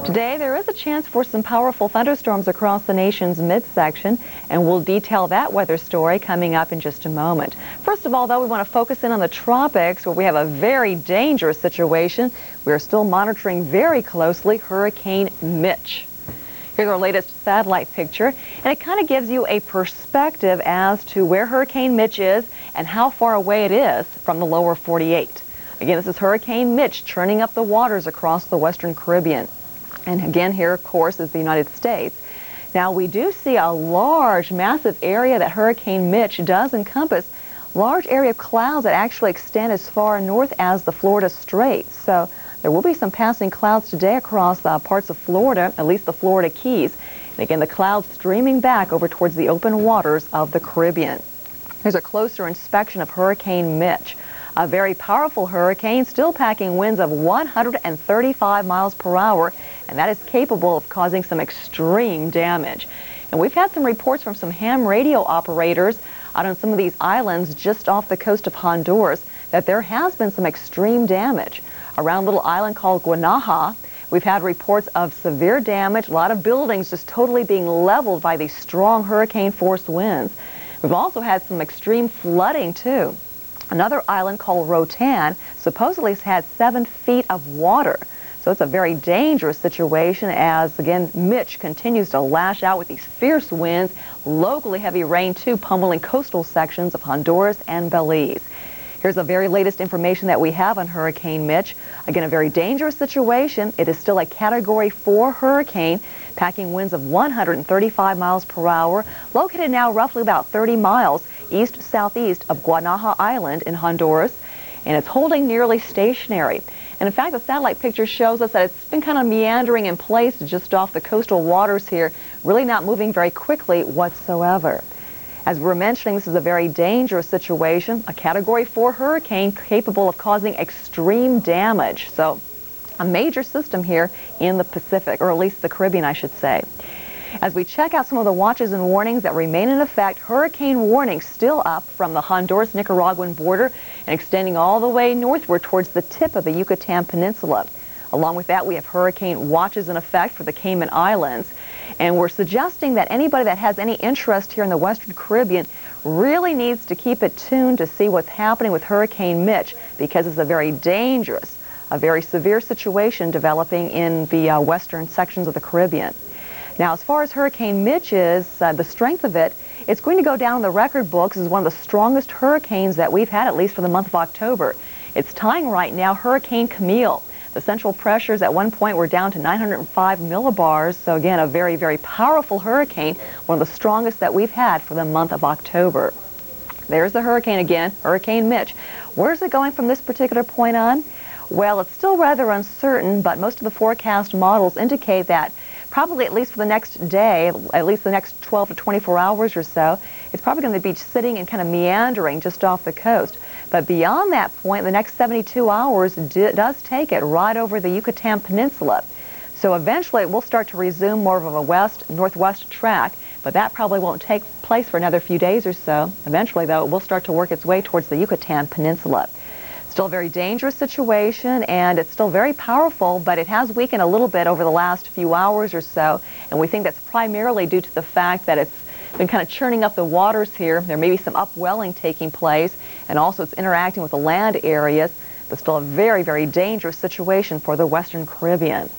Today, there is a chance for some powerful thunderstorms across the nation's midsection, and we'll detail that weather story coming up in just a moment. First of all, though, we want to focus in on the tropics, where we have a very dangerous situation. We are still monitoring very closely Hurricane Mitch. Here's our latest satellite picture, and it kind of gives you a perspective as to where Hurricane Mitch is and how far away it is from the lower 48. Again, this is Hurricane Mitch churning up the waters across the western Caribbean. And again, here, of course, is the United States. Now, we do see a large, massive area that Hurricane Mitch does encompass, large area of clouds that actually extend as far north as the Florida Straits. So there will be some passing clouds today across parts of Florida, at least the Florida Keys. And again, the clouds streaming back over towards the open waters of the Caribbean. Here's a closer inspection of Hurricane Mitch. A very powerful hurricane, still packing winds of 135 miles per hour, and that is capable of causing some extreme damage. And we've had some reports from some ham radio operators out on some of these islands just off the coast of Honduras that there has been some extreme damage. Around a little island called Guanaja, we've had reports of severe damage, a lot of buildings just totally being leveled by these strong hurricane-force winds. We've also had some extreme flooding, too. Another island called Rotan supposedly has had 7 feet of water. So it's a very dangerous situation as, again, Mitch continues to lash out with these fierce winds, locally heavy rain, too, pummeling coastal sections of Honduras and Belize. Here's the very latest information that we have on Hurricane Mitch. Again, a very dangerous situation. It is still a Category 4 hurricane, packing winds of 135 miles per hour, located now roughly about 30 miles east-southeast of Guanaja Island in Honduras, and it's holding nearly stationary. And in fact, the satellite picture shows us that it's been kind of meandering in place just off the coastal waters here, really not moving very quickly whatsoever. As we're mentioning, this is a very dangerous situation, a Category 4 hurricane capable of causing extreme damage. So a major system here in the Pacific, or at least the Caribbean, I should say. As we check out some of the watches and warnings that remain in effect, hurricane warnings still up from the Honduras-Nicaraguan border and extending all the way northward towards the tip of the Yucatan Peninsula. Along with that, we have hurricane watches in effect for the Cayman Islands. And we're suggesting that anybody that has any interest here in the Western Caribbean really needs to keep it tuned to see what's happening with Hurricane Mitch, because it's a very dangerous, a very severe situation developing in the western sections of the Caribbean. Now, as far as Hurricane Mitch is, the strength of it, it's going to go down in the record books as one of the strongest hurricanes that we've had, at least for the month of October. It's tying right now Hurricane Camille. The central pressures at one point were down to 905 millibars, so again, a very, very powerful hurricane, one of the strongest that we've had for the month of October. There's the hurricane again, Hurricane Mitch. Where's it going from this particular point on? Well, it's still rather uncertain, but most of the forecast models indicate that probably at least for the next day, at least the next 12 to 24 hours or so, it's probably going to be sitting and kind of meandering just off the coast. But beyond that point, the next 72 hours does take it right over the Yucatan Peninsula. So eventually it will start to resume more of a west-northwest track, but that probably won't take place for another few days or so. Eventually, though, it will start to work its way towards the Yucatan Peninsula. Still a very dangerous situation, and it's still very powerful, but it has weakened a little bit over the last few hours or so, and we think that's primarily due to the fact that it's been kind of churning up the waters here. There may be some upwelling taking place, and also it's interacting with the land areas, but still a very, very dangerous situation for the Western Caribbean.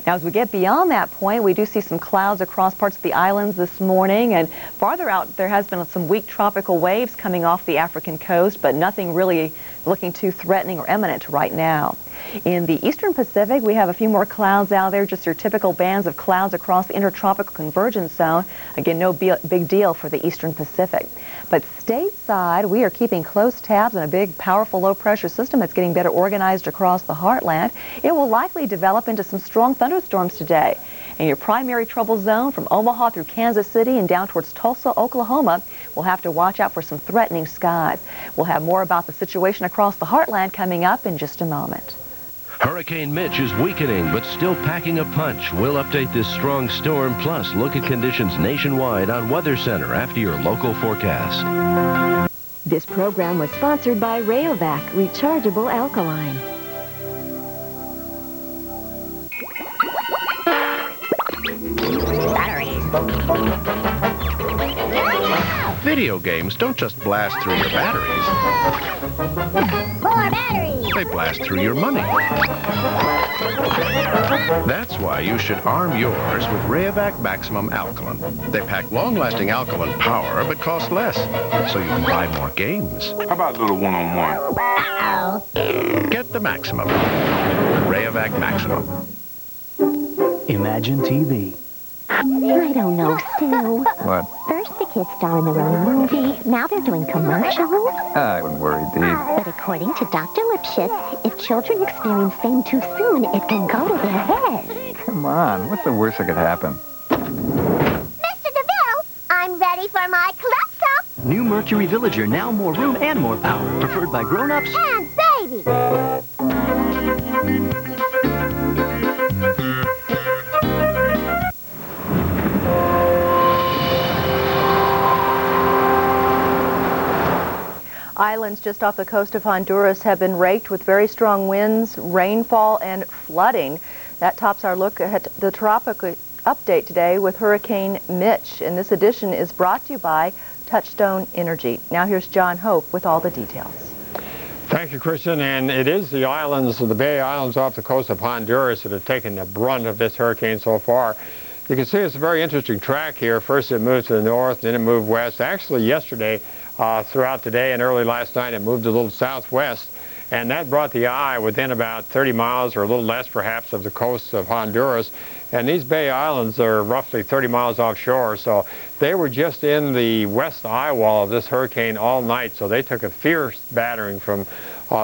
Now, as we get beyond that point, we do see some clouds across parts of the islands this morning, and farther out there has been some weak tropical waves coming off the African coast, but nothing really looking too threatening or imminent right now. In the eastern Pacific, we have a few more clouds out there, just your typical bands of clouds across the intertropical convergence zone. Again, no big deal for the eastern Pacific. But stateside, we are keeping close tabs on a big, powerful low-pressure system that's getting better organized across the heartland. It will likely develop into some strong thunderstorms today. And your primary trouble zone from Omaha through Kansas City and down towards Tulsa, Oklahoma, will have to watch out for some threatening skies. We'll have more about the situation across the heartland coming up in just a moment. Hurricane Mitch is weakening, but still packing a punch. We'll update this strong storm, plus look at conditions nationwide on Weather Center after your local forecast. This program was sponsored by Rayovac Rechargeable Alkaline. Video games don't just blast through your batteries. More batteries! They blast through your money. That's why you should arm yours with Rayovac Maximum Alkaline. They pack long-lasting alkaline power but cost less, so you can buy more games. How about a little one-on-one? Uh-oh. Get the Maximum. Rayovac Maximum. Imagine TV. I don't know, Stu. What? First the kids star in their own movie. Now they're doing commercials. I wouldn't worry, Dee. But according to Dr. Lipschitz, if children experience fame too soon, it can go to their heads. Come on, what's the worst that could happen? Mr. DeVille, I'm ready for my Calypso. New Mercury Villager, now more room and more power. Preferred by grown-ups And babies. Islands just off the coast of Honduras have been raked with very strong winds, rainfall, and flooding. That tops our look at the tropical update today with Hurricane Mitch. And this edition is brought to you by Touchstone Energy. Now here's John Hope with all the details. Thank you, Kristen. And it is the islands, the Bay Islands off the coast of Honduras that have taken the brunt of this hurricane so far. You can see it's a very interesting track here. First it moved to the north, then it moved west. Actually yesterday, throughout the day and early last night, it moved a little southwest, and that brought the eye within about 30 miles or a little less perhaps of the coast of Honduras. And these Bay Islands are roughly 30 miles offshore, so they were just in the west eye wall of this hurricane all night, so they took a fierce battering from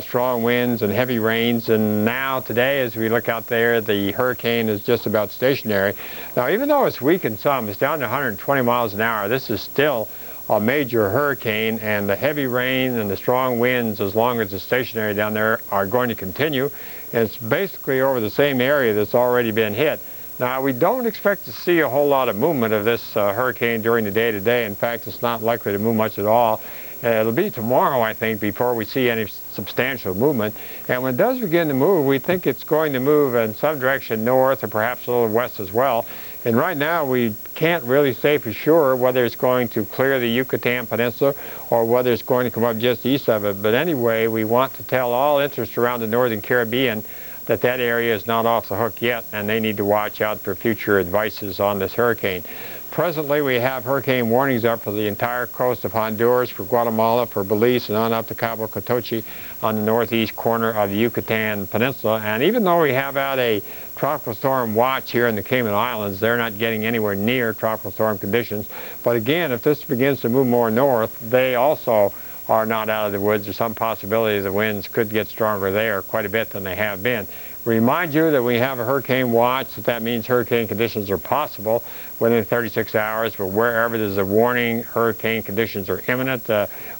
strong winds and heavy rains. And now today, as we look out there, the hurricane is just about stationary. Now, even though it's weakened some, it's down to 120 miles an hour, this is still a major hurricane, and the heavy rain and the strong winds, as long as it's stationary down there, are going to continue. And it's basically over the same area that's already been hit. Now, we don't expect to see a whole lot of movement of this hurricane during the day today. In fact, it's not likely to move much at all. It'll be tomorrow, I think, before we see any substantial movement. And when it does begin to move, we think it's going to move in some direction north or perhaps a little west as well. And right now, we can't really say for sure whether it's going to clear the Yucatan Peninsula or whether it's going to come up just east of it. But anyway, we want to tell all interests around the Northern Caribbean that that area is not off the hook yet, and they need to watch out for future advices on this hurricane. Presently, we have hurricane warnings up for the entire coast of Honduras, for Guatemala, for Belize, and on up to Cabo Cotoche on the northeast corner of the Yucatan Peninsula. And even though we have out a tropical storm watch here in the Cayman Islands, they're not getting anywhere near tropical storm conditions. But again, if this begins to move more north, they also are not out of the woods. There's some possibility the winds could get stronger there quite a bit than they have been. Remind you that we have a hurricane watch. That means hurricane conditions are possible within 36 hours, but wherever there's a warning, hurricane conditions are imminent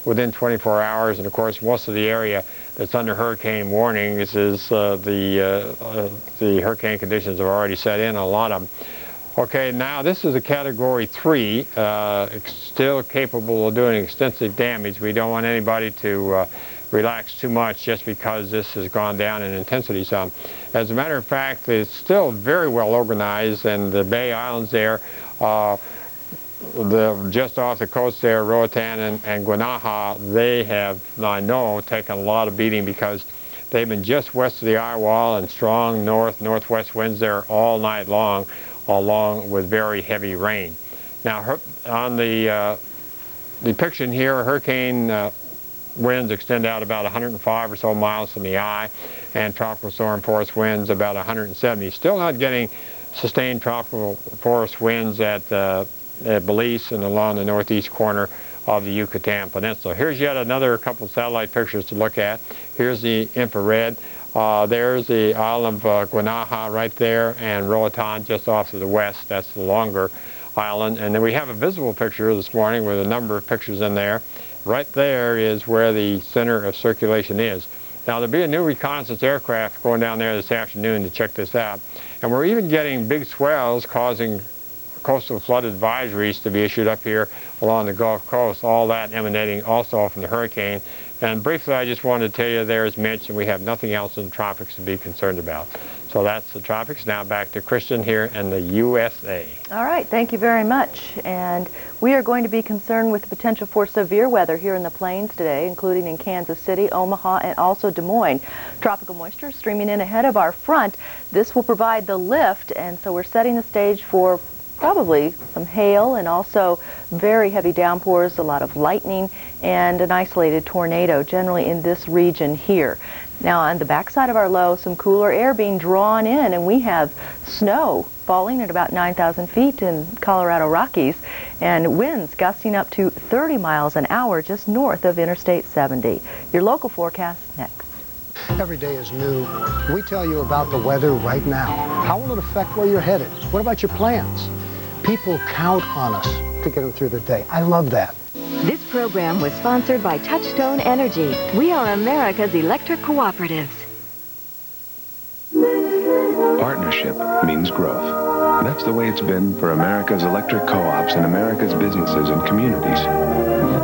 within 24 hours. And of course, most of the area that's under hurricane warnings is the hurricane conditions have already set in, a lot of them. Okay, now this is a Category 3, still capable of doing extensive damage. We don't want anybody to relax too much just because this has gone down in intensity some. As a matter of fact, it's still very well organized, and the Bay Islands there, just off the coast there, Roatan and Guanaja, they have, I know, taken a lot of beating because they've been just west of the eye wall and strong northwest winds there all night long, along with very heavy rain. Now, on the depiction here, hurricane winds extend out about 105 or so miles from the eye, and tropical storm force winds about 170. Still not getting sustained tropical force winds at Belize and along the northeast corner of the Yucatan Peninsula. Here's yet another couple satellite pictures to look at. Here's the infrared. There's the island of Guanaja right there, and Roatan just off to the west. That's the longer island. And then we have a visible picture this morning with a number of pictures in there. Right there is where the center of circulation is. Now, there'll be a new reconnaissance aircraft going down there this afternoon to check this out. And we're even getting big swells causing coastal flood advisories to be issued up here along the Gulf Coast, all that emanating also from the hurricane. And briefly, I just wanted to tell you there's Mitch, and we have nothing else in the tropics to be concerned about. So So that's the tropics. Now back to Kristen here in the USA. All right, thank you very much. And we are going to be concerned with the potential for severe weather here in the plains today, including in Kansas City, Omaha, and also Des Moines. Tropical moisture streaming in ahead of our front. This will provide the lift, and so we're setting the stage for probably some hail and also very heavy downpours, a lot of lightning, and an isolated tornado generally in this region here. Now on the backside of our low, some cooler air being drawn in, and we have snow falling at about 9,000 feet in Colorado Rockies, and winds gusting up to 30 miles an hour just north of Interstate 70. Your local forecast next. Every day is new. We tell you about the weather right now. How will it affect where you're headed? What about your plans? People count on us to get them through the day. I love that. This program was sponsored by Touchstone Energy. We are America's electric cooperatives. Partnership means growth. That's the way it's been for America's electric co-ops and America's businesses and communities.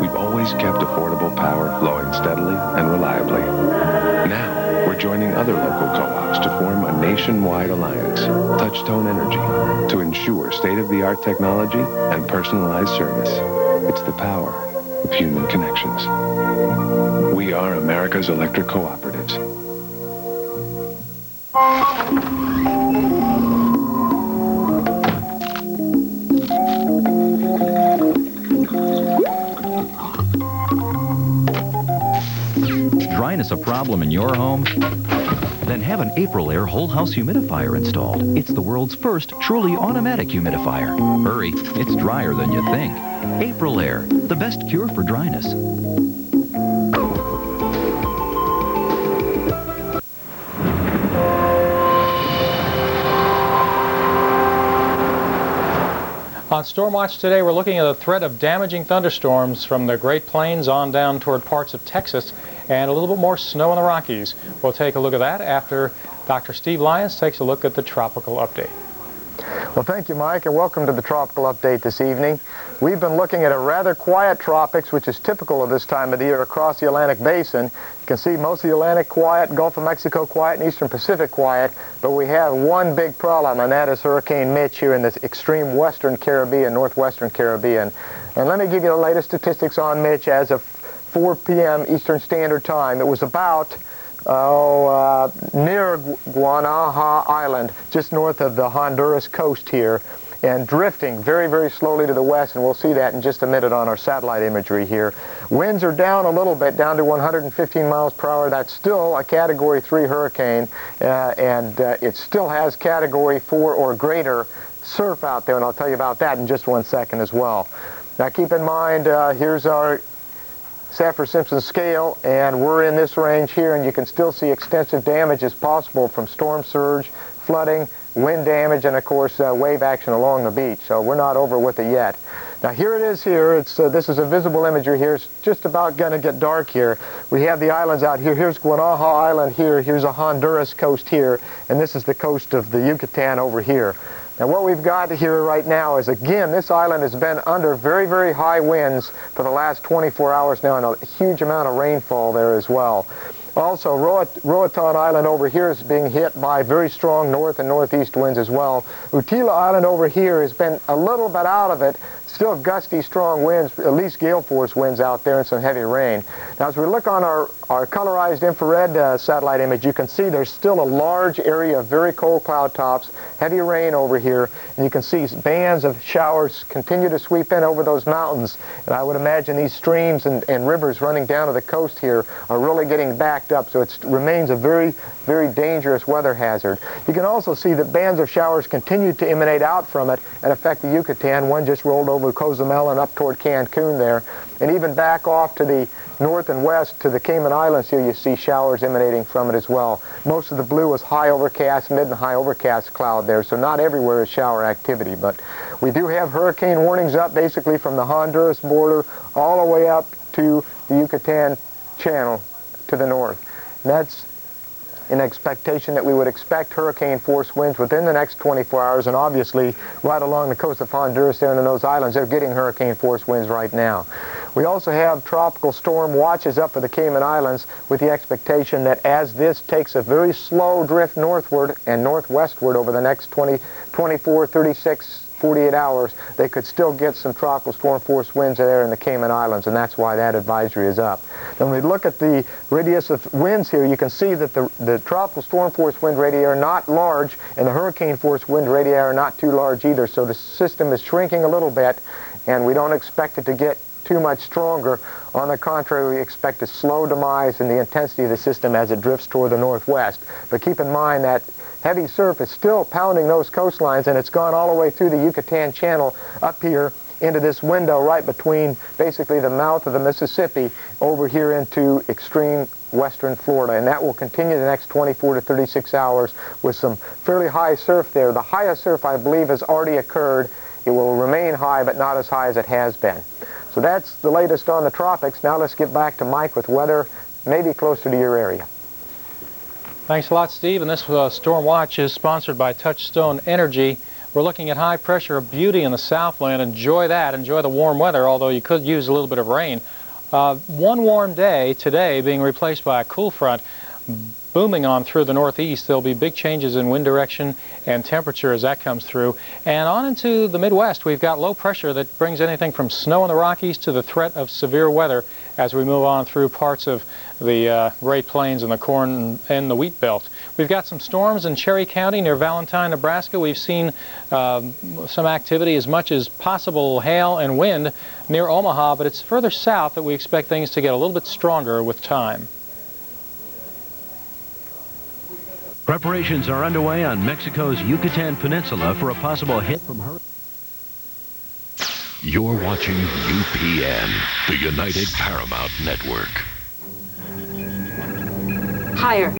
We've always kept affordable power flowing steadily and reliably. Now, we're joining other local co-ops to form a nationwide alliance, Touchstone Energy, to ensure state-of-the-art technology and personalized service. It's the power of human connections. We are America's electric cooperatives. Dryness a problem in your home? Then have an Aprilaire whole house humidifier installed. It's the world's first truly automatic humidifier. Hurry, it's drier than you think. Aprilaire, the best cure for dryness. On Storm Watch today, we're looking at a threat of damaging thunderstorms from the Great Plains on down toward parts of Texas, and a little bit more snow in the Rockies. We'll take a look at that after Dr. Steve Lyons takes a look at the tropical update. Well, thank you, Mike, and welcome to the tropical update this evening. We've been looking at a rather quiet tropics, which is typical of this time of the year across the Atlantic Basin. You can see most of the Atlantic quiet, Gulf of Mexico quiet, and Eastern Pacific quiet, but we have one big problem, and that is Hurricane Mitch here in the extreme Western Caribbean, Northwestern Caribbean. And let me give you the latest statistics on Mitch as of 4 p.m. Eastern Standard Time. It was about near Guanaja Island, just north of the Honduras coast here, and drifting very, very slowly to the west, and we'll see that in just a minute on our satellite imagery here. Winds are down a little bit, down to 115 miles per hour. That's still a Category 3 hurricane, and it still has Category 4 or greater surf out there, and I'll tell you about that in just 1 second as well. Now keep in mind, here's our Saffir-Simpson scale, and we're in this range here, and you can still see extensive damage is possible from storm surge, flooding, wind damage, and of course wave action along the beach. So we're not over with it yet. Now here it is here. This is a visible imagery here. It's just about going to get dark here. We have the islands out here. Here's Guanaja Island here. Here's a Honduras coast here, and this is the coast of the Yucatan over here. Now what we've got here right now is, again, this island has been under very, very high winds for the last 24 hours now, and a huge amount of rainfall there as well. Also, Roatan Island over here is being hit by very strong north and northeast winds as well. Utila Island over here has been a little bit out of it. Still gusty, strong winds, at least gale force winds out there, and some heavy rain. Now, as we look on our colorized infrared satellite image, you can see there's still a large area of very cold cloud tops, heavy rain over here, and you can see bands of showers continue to sweep in over those mountains. And I would imagine these streams and rivers running down to the coast here are really getting backed up, so it remains a very, very dangerous weather hazard. You can also see that bands of showers continue to emanate out from it and affect the Yucatan. One just rolled over Cozumel and up toward Cancun there, and even back off to the north and west to the Cayman Islands here, you see showers emanating from it as well. Most of the blue is high overcast, mid and high overcast cloud there, so not everywhere is shower activity, but we do have hurricane warnings up basically from the Honduras border all the way up to the Yucatan Channel to the north. And that's in expectation that we would expect hurricane force winds within the next 24 hours, and obviously right along the coast of Honduras there and in those islands, they're getting hurricane force winds right now. We also have tropical storm watches up for the Cayman Islands with the expectation that as this takes a very slow drift northward and northwestward over the next 24, 36, 48 hours, they could still get some tropical storm force winds there in the Cayman Islands, and that's why that advisory is up. When we look at the radius of winds here, you can see that the tropical storm force wind radii are not large, and the hurricane force wind radii are not too large either, so the system is shrinking a little bit, and we don't expect it to get too much stronger. On the contrary, we expect a slow demise in the intensity of the system as it drifts toward the northwest. But keep in mind that heavy surf is still pounding those coastlines, and it's gone all the way through the Yucatan Channel up here into this window right between basically the mouth of the Mississippi over here into extreme western Florida, and that will continue the next 24 to 36 hours with some fairly high surf there. The highest surf, I believe, has already occurred. It will remain high, but not as high as it has been. So that's the latest on the tropics. Now let's get back to Mike with weather maybe closer to your area. Thanks a lot, Steve. And this Storm Watch is sponsored by Touchstone Energy. We're looking at high pressure beauty in the Southland. Enjoy that. Enjoy the warm weather, although you could use a little bit of rain. One warm day today being replaced by a cool front booming on through the northeast. There'll be big changes in wind direction and temperature as that comes through. And on into the Midwest, we've got low pressure that brings anything from snow in the Rockies to the threat of severe weather as we move on through parts of the Great Plains and the corn and the wheat belt. We've got some storms in Cherry County near Valentine, Nebraska. We've seen some activity, as much as possible hail and wind near Omaha, but it's further south that we expect things to get a little bit stronger with time. Preparations are underway on Mexico's Yucatan Peninsula for a possible hit from hurricane. You're watching UPN, the United Paramount Network. Higher.